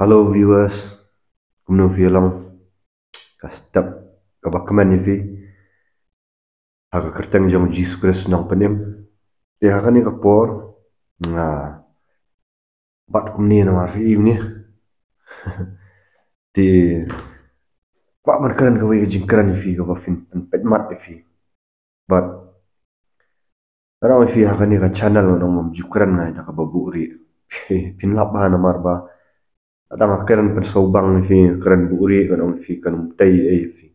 Halo viewers, kumno film kastap kabakaman fi haga kerteng jong Jesus Christ nang penim te haga ni kapor nga bat kumni na mari ni te pak man keren ka wi jingkran fi ka fin pet mat fi bat fi haga ni ka channel nang mom jukran ngai ta ka baburi pin lap ba na marba ada keren persobang fi keren buri kan fi kan tai fi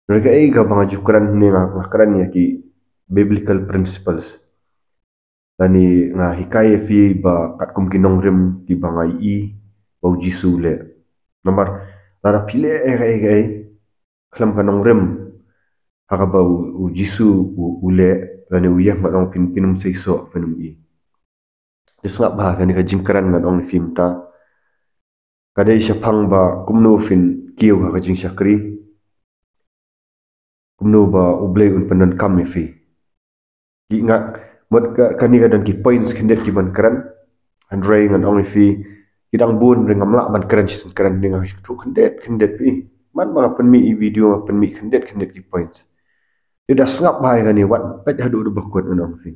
mereka ga bang jukran ni nga keren ya ki biblical principles tani nga hikaya fi ba kat kum kinong rim ki bangai I bau jisu le nomor lara pile ai klam kanong rim haka bau jisu ule lani uyah ma dong pinum seiso pinum I desngap ba kani ka jingkran ngan ong film ta kadai syapang ba kumno fin kiu haka jing syakri kumno ba ublei un penan kam fi nga mod kani kadang ki points kindet ki ban kran andrei ngan ong fi kidang bun ring amla ban kran sin kran ning tu kindet pi man ma pen mi video ma pen mi kindet ki points ida sngap bai kani wat pet hadu do bakot ong fi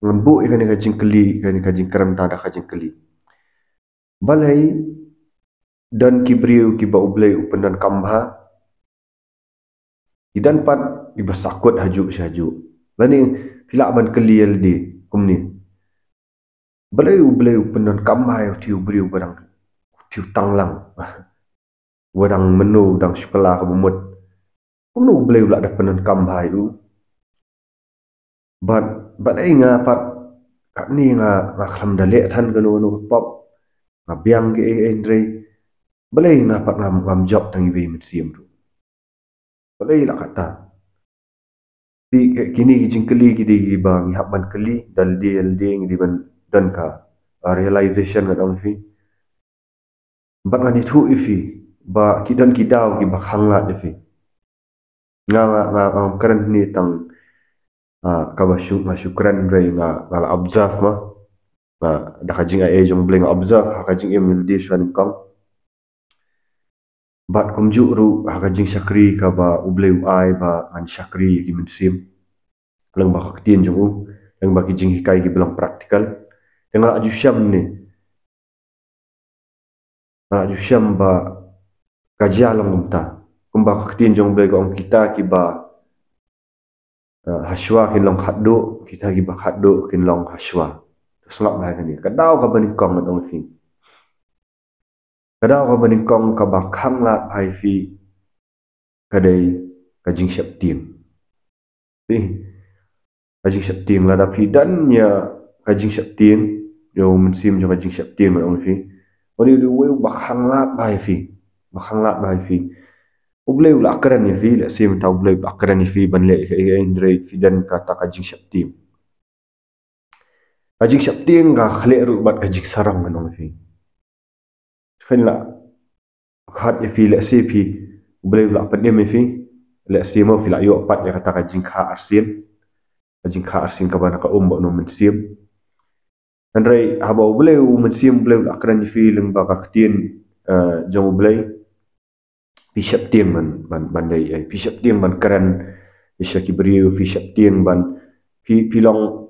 ngan bu kani ka jingkeli kani ka jingkran ta da ka jingkeli balai dan ki briu ki ba ublei upenan kambha idan pat iba sakut haju syaju lani pilak ban keliel di kumni balai ublei upenan kamai tiu briu barang tiu tanglang barang menu dang sekolah ka bumut kumno ublei ula da penan kambai u bat balai nga pat kat ni nga kham dale than kanu no pop ngabiang ge andre balai nga pat ngam job tang ibe mit sim tu balai la kata pi kini jingkeli gidi bang habban keli dal DLD ngidi ban dan ka realization ngadong fi bat ngani thu ifi ba kidan kidau ki bakhangla ifi nga keren ni tang ka syukran rai nga observe ma da ka jing ai jong bling observe ka jing em di swan kang bat kumju ru ha jing syakri ka ba ubleu ai ba an syakri ki min sim lang ba ka tien jong u lang ba ki jing hikai ki bilang praktikal dengan aju syam ni aju syam ba kajia lang umta kumba ka tien jong bleu ong kita ki ba haswa kin long khaddo kita ki ba khaddo kin long haswa sengap ba ni kadau ka baning kong ngadong fi kadau ka baning kong ka ba khang lat bai fi kadai ka jing syap tim pi ka jing syap tim la da phi dan ya ka jing syap tim yo mun sim jo ka jing syap tim ngadong fi ori du we ba khang lat bai fi ba khang lat bai fi ublei ula akran ni fi la sim ta ublei akran ni fi ban le ka andre fi dan ka ta ka jing syap tim ka jing syap tim ga khle ru bat ka jing sarang ngadong fi khen la khat ya fi la si fi ublei ula padem fi la si mo fi la yo pat ya kata ka jing kha arsin ka bana ka umbo no men sim andrei haba ublei men sim ublei ula akran ni fi leng ba ka ktien jong ublei pi syap tim ban dai ai pi syap tim ban keren isya ki briu pi syap tim ban pi long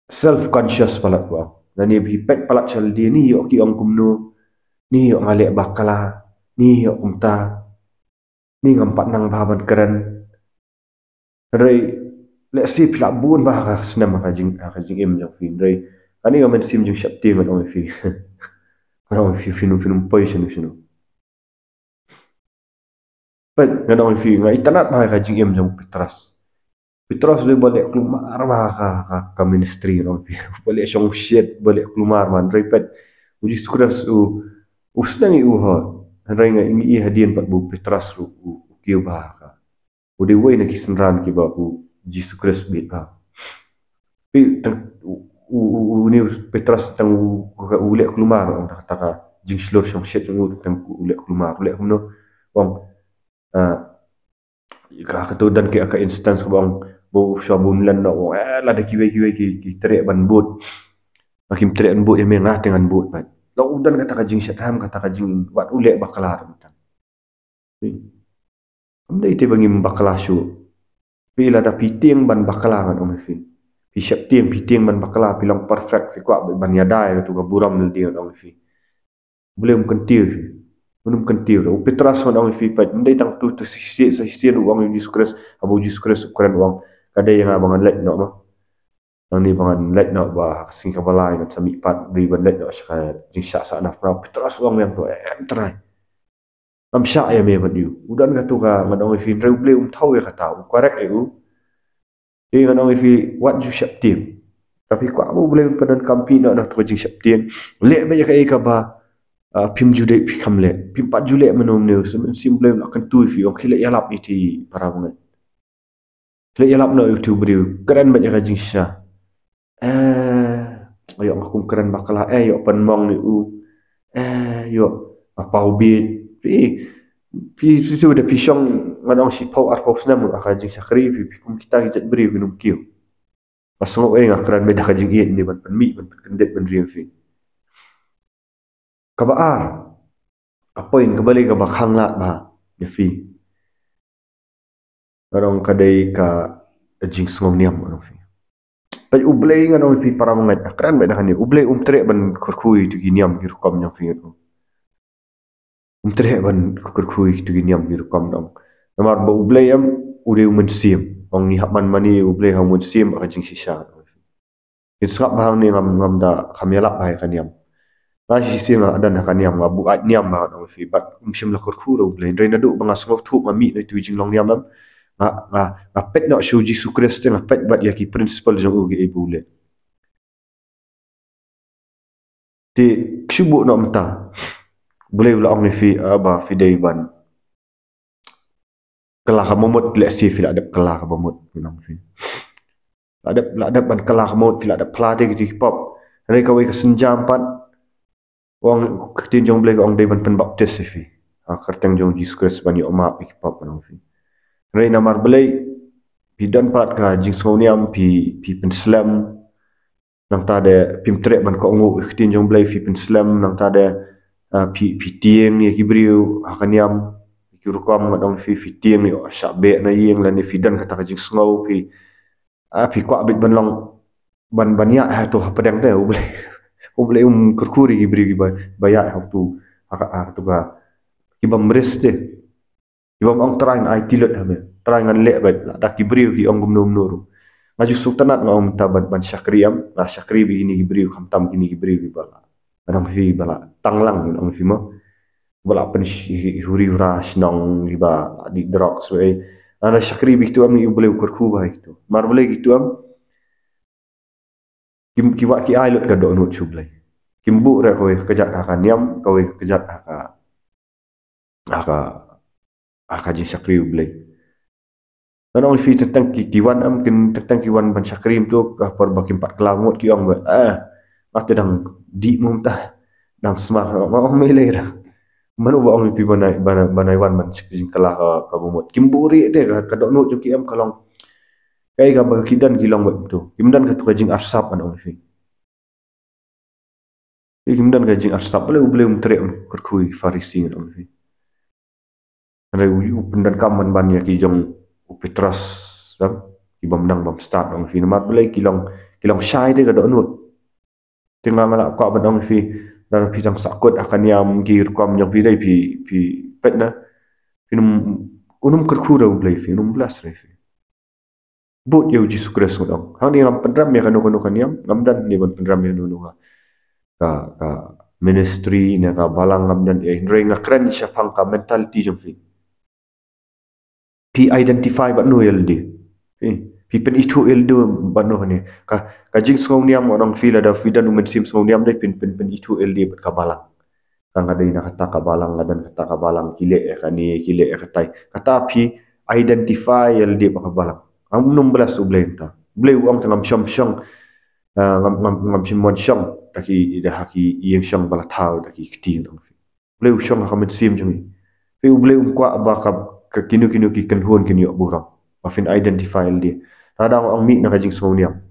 self conscious palat wa nani bi pek palat chal dia ni yo ki ong kumno ni yo ngale bakala ni yo umta ni ngampat nang baban keren rei le si pila bun ba ka snam ka jing em jang fin rei ani ngamen sim jing syap tim ong fi ong fi finum position sino pet ngadong fi ngai tanat ba ka jing em jang Petras le balik keluar ka ministry no balik song shit balik keluar man repet uji sukras u sedang i ha rai ngai i hadian pat bu Petras u kiu ba ka udi wei na kisenran ki ba u ji sukras bit ba pi u ni Petras tang u le keluar on ta ka jing slur song shit u tang u le keluar le no bang ka tu dan ki aka instance ka bang bo sabun lan no la da kiwe ki trek ban but makim trek ban but yang ngah dengan but ban udan kata kajing syadham kata kajing wat ulek bakalar mutan. Amda ite bangi bakala syu. Pila da piting ban bakala ngan om fi. Pi syap tiang piting ban bakala pilang perfect fi kwa ban yadai tu ga buram nil dia om fi. Boleh kentir fi. Belum kentir. O petras on fi pat mendai tang tu sisi uang Yesus Kristus abu Yesus Kristus ukuran uang kada yang abangan lek no mah. Nang ni bangan lek no ba sing kabalai ngan sami pat beri ban lek no syaka jing syak sak na petras uang yang tu try. Am syak ya me ban yu. Udan ka tu ka ngan fi reu ble thau ya kata korek eu. Dia ngan fi wat ju syap tim. Tapi ko abu boleh padan kampi nak tu jing syap tim. Lek ba ya ka ba pim jude pi kamle pim pat jule menom ne sim boleh nak kentu fi ok lek yalap iti para banget. Lek yalap no tu beriu keren banyak ka jing sya. Ayo aku keren bakala yo penmong ni yo apa ubit pi tu ada pisang ngadong si pau ar pau senam aka jing sakri pi kum kita gijat beri minum kiu pas ngok ngakran beda ka jing ni ban penmi ban kendet ban riang fi kabaar apoin kembali ke bakhang lat ba ya fi ngadong kadai ka jing sngom niam ngadong fi pai ublei ngadong fi para mangat akran beda kan ni ublei trek ban khurkhui tu giniam ki rukom nyam fi Umtre ban kurkui tu giniam gi rukam dong. Namar ba ublei am ude umensim. Ong ni hakman mani ublei ha umensim ka jing sisa.Itsrap bahang ni ngam da khamyalap bai kaniam. Na sisi na adan kaniam abu at niam ba dong fi bat umsim la kurku ro ublei. Reina du banga sngok thu mami no tu jing long niam am. Nga pet no shu Jesu Kristus nga pet bat ya ki principle jong ugi ibule. Ti kshubu no mta. Boleh ulang ni fi aba fi daiban kelah momot lek si fi adap kelah momot minam fi adap ban kelah momot fi adap plate gitu hip hop rei kawai ke senja 4 wong ketin jong boleh ong daiban pen baptis fi kerteng jong Jesus Kristus ban yo ma hip hop minam fi rei namar belai bidan pat ka jing soniam pi pen slam nang ta de pim trek ban ko ngu ketin jong boleh fi pen slam nang ta de pi tieng ni kibriu hakaniam kirukam ngadong fi tieng ni syabe na yeng lan ni fidan kata ka jing sngau pi kwa bit ban long ban ya ha to padang te boleh kurkuri kibriu baya ha tu tu ga kibam reste kibam ong trying ai tilot ha trying ngan lek bat da kibriu ki ong gumnum nur ngaju sultanat ngom tabat ban syakriam la syakri bi ini kibriu khamtam kini kibriu ki bala Anam fi bala tanglang ang fi mo bala pen huri ras nong liba di drugs we ana syakri bi tu am ni boleh ukur ku ba itu mar boleh gitu am kim kiwa ki ai lot ga do nut chublai kimbu ra kowe kejat akan yam kowe kejat aka ji syakri boleh ana fi tentang kiwan am kin tentang kiwan ban syakri tu ka por bakim 4 kelangot ki ong ba mata dang di mumtah dang smah ma melera manu ba ong pi banai wan man jing kalah ka bumut kimburi te ka dok no joki am kalong kai ka ba kidan kilong ba tu kimdan ka tu jing arsap an ong fi kimdan ka jing arsap boleh tre kurkui farisi ong fi re u pendan kaman ban ya ki jong petras sam ibam nang bam start ong fi mat boleh kilong syai te ka dok no tengah malak kau badang fi dan fi jang sakut akan yang gir kam yang fi dai fi pet na fi unum kerkura ulai fi unum blas re fi but yo Jesus Kristus dong hang ni ngam pendram ya kanu kan yam ngam dan ni ban pendram ya nu ka ministry na ka balang ngam dan e ring keren syapang ka mentality jong fi identify ba no yeldi Pipen itu eldo bano ni ka jing song niam orang feel ada fidan umensim song niam dai pen itu elde bet kabalang kang ada ina kata kabalang dan kata kabalang kile kani kile katai kata pi identify elde pa kabalang am 16 ublenta bleu ang tangam syam ngam simon syam taki ida haki yang syam bala tau taki ktin bleu syam ka mensim jumi pe bleu kwa ba ka kinu ki kenhun kini buram afin identify elde Kadang ang mi nakajing song niam.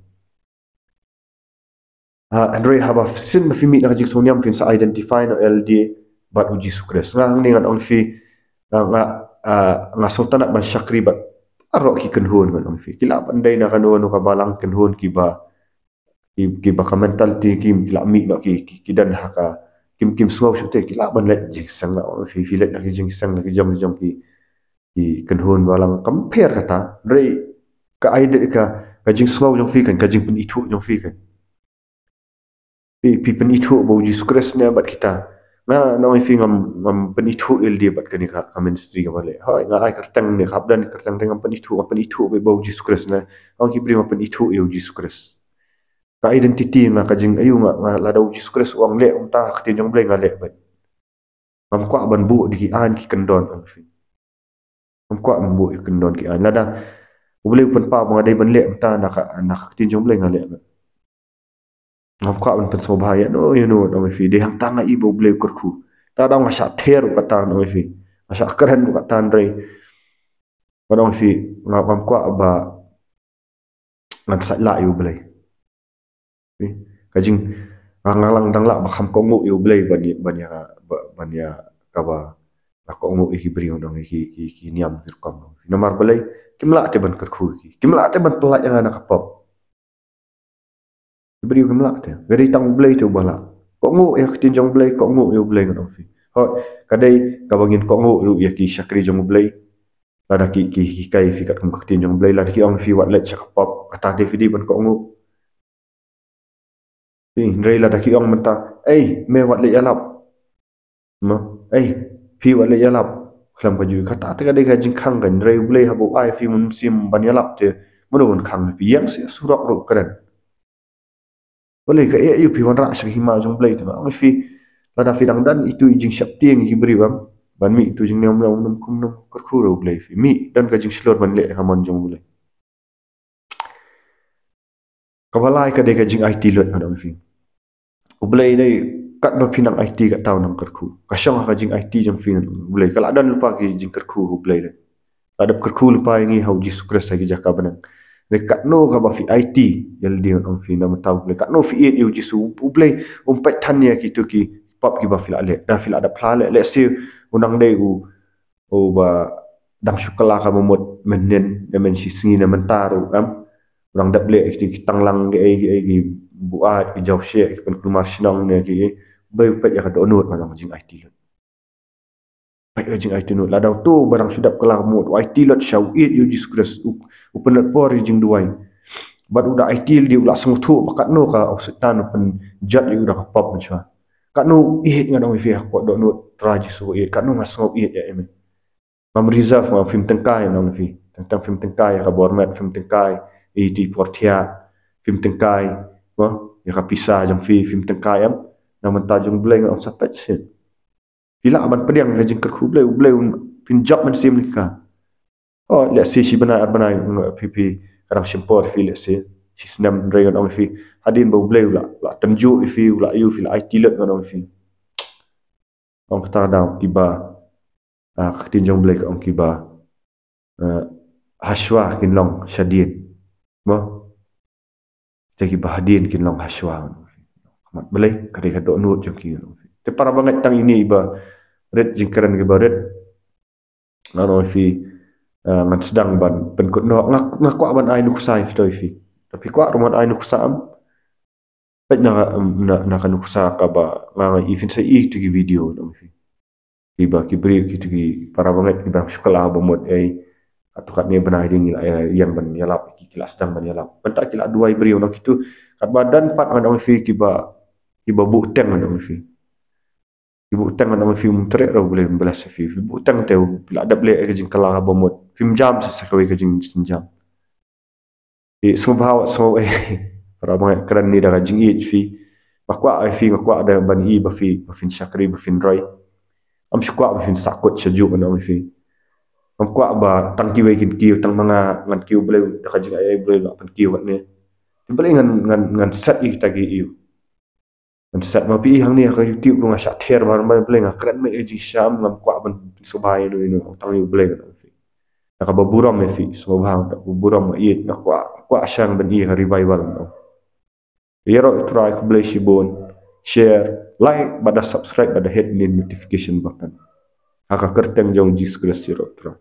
Android haba sin ma fi mi na jing sonyam fin sa identify no LD bat uji sukres ngang ningan on fi nga nga sultana ban syakri bat arok ki kenhun man on fi kila pandai na kanu no kabalang kenhun ki ba mental ti kim kila mi no ki dan haka kim sngau shute kila ban let jing sang na on fi let na ki jing sang na ki jom ki kenhun balang compare kata rei ka ide ka jing sngau jong fi kan ka jing pen itu jong fi kan pi pen itu bo uji sukres ne bat kita na fi ngam pen itu il dia bat kan ka ministry ka bale ha nga ai kertang ne khap dan kertang dengan pen itu be bo uji sukres na ang ki bri ma pen itu e uji sukres ka identity nga ka jing ayu nga la da uji sukres uang le ta khti jong ble nga le bat ngam kwa ban bu di an ki kendon ang fi ngam kwa ban bu ki kendon ki an la da ble pen pa ma dai ban le ta na khti jong ble nga le bat ngam kwa ban pen so bahaya no you know no fi de hang tanga ibo ble kurku ta da nga sha ther ka ta no fi asa keren ka ta ndre padang fi ngam kwa ba ngan sa la yu ble kajing ngalang dang la bakam ko ngu yu blay banya kaba ko ngu iki bri ondong iki niam kir kom namar blay kimla te ban kar khu kimla te ban pelak yang anak pop bri kimla te gari tang blay tu bala ko ngu ya tin jong blay ko ngu yu blay ondong fi ho kadai kabangin ko ngu ru ya ki syakri jong blay lada ki kai fi kat kum tin jong blay lada ki ong fi wat let chak pop kata DVD ban ko ngu Ndrei la daki ong menta me wat le yalap ma pi wat le yalap khlam ka ju khata ta ga jing khang kan ndrei ble habu ai fi mun sim ban yalap te mun khang pi yang se surak ro kan boleh ka yu pi wan ra shri hima jong ble te ma fi la da fi dang dan itu jing syap tieng gi bri bam ban mi tu jing nyom nyom num kum num kur khu ro ble fi mi dan ka jing slor ban le hamon jong ble kabalai ka de ka jing IT lot ma fi Ublay dai kat ba pinang IT kat tahu nang kerku. Kasyang ka jing IT jang fin ublay. Kalau ada lupa ki jing kerku ublay dai. Ada kerku lupa ngi hau ji sukres lagi jaka benang. Dai kat no ka ba fi IT yal dia on fin nam tahu ublay. Kat no fi it yu ji su ublay umpet tan ya ki tu ki pop ki ba fil ale. Da fil ada plale le si unang dai u ba dang syukala ka momot menen men si singi na mentaru am. Orang dak le ki tanglang ge buat ki jauh syek ki pen keluar senang ne ki bai pet ya ka download mana jing IT lot pai jing IT lot la daw tu barang sudap kelar mod IT lot syau it you just kres open lot por jing duai bat udah IT di ulah semut tu bakat no ka oksitan pen jat you udah pop macam kat no it ngadong fi ko download traji so it kat no ngasop it ya em mam reserve mam film tengkai nang fi tentang film tengkai ka format film tengkai di portia film tengkai ya kapisa jam film tengkai am na mentajung bleng on sapet sen bila aban pediang le jing kerku bleu pin job man sim nika oh le si bana pp kadang simpor fi le si snam dragon on fi hadin bo bleu la tanju fi la you fi IT lot on fi on kata da kiba khatin jong blek on kiba hashwa kin long shadid mo jadi bahadin kin long hashwa mat belai kadai ka download jong ki te para banget tang ini iba red jingkaran ke baret ngano fi ngan sedang ban penkut no ngaku ban ai nuk sai fi fi tapi kwa rumah ai nuk sam pet na kan nuk sa ka ba nga even sa i tu ki video no fi iba ki bri ki tu ki para banget ki ba sukala ba mod ai atau kat ni benah ding yang ban yalap ki kelas sedang ban yalap pentak kila dua bri ono kitu kat badan pat ngano fi ki ba bu teng ngano fi ibu utang ana film trek ro boleh belas film ibu utang teu bila ada boleh ke jing kala bomot film jam sesakawi ke jing jam so bawa so para banyak keren ni dah jing it fi makwa ai fi makwa ada ban i ba fi syakri ba fin roy am syukwa ba fin sakut seju ana fi am kwa ba tang ki we kin ki tang manga ngan ki boleh dah jing ai boleh la pan ki wat ni boleh ngan set i tagi iมันสัตว์มาปีครั้งนี้เขาอยู่ที่โรงอาหารเทียร์บาร์มันเปล่งอ่ะกระนั้นไม่จีชามลำกว่ามันสบายเลยเนาะตั้งอยู่เปล่งอ่ะฟิแล้วก็บุรุษไม่ฟิสมบูรณ์แต่บุรุษไม่ยีดนักกว่าอาชางบันยีเขารีไววัลเนาะ Yero try ko blay shibon, share, like, bada subscribe, bada hit ni notification button. Haka kerteng jong jis kres yero tra.